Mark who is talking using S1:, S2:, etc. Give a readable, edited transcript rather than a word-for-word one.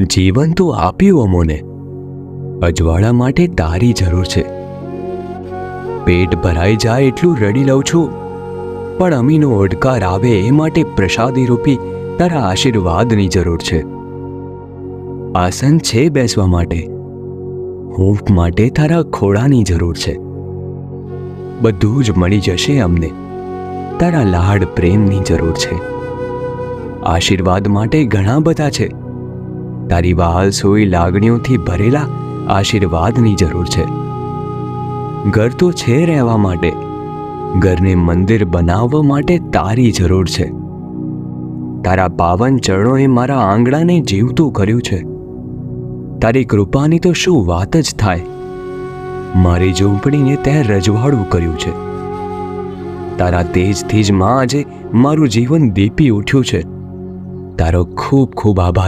S1: જીવન તો આપ્યું અમોને, અજવાળા માટે તારી જરૂર છે. પેટ ભરાઈ જાય એટલું રડી લઉં છું, પણ અમીનો ઓડકાર આવે એ માટે પ્રસાદી રૂપી તારા આશીર્વાદની જરૂર છે. આસન છે બેસવા માટે, હૂંફ માટે તારા ખોળાની જરૂર છે. બધું જ મળી જશે અમને, તારા લાડ પ્રેમની જરૂર છે. આશીર્વાદ માટે ઘણા બધા છે, તારી વાલસોઈ લાગણીઓથી ભરેલા આશીર્વાદની જરૂર છે. ઘર તો છે રહેવા માટે, ઘરને મંદિર બનાવવા માટે તારી જરૂર છે. તારા પાવન ચરણોએ મારા આંગણાને જીવતું કર્યું છે. તારી કૃપાની તો શું વાત જ થાય. મારી ઝૂંપડીને તે રજવાડું કર્યું છે. તારા તેજથી જ માં આજે મારું જીવન દીપી ઉઠ્યું છે. તારો ખૂબ ખૂબ આભાર.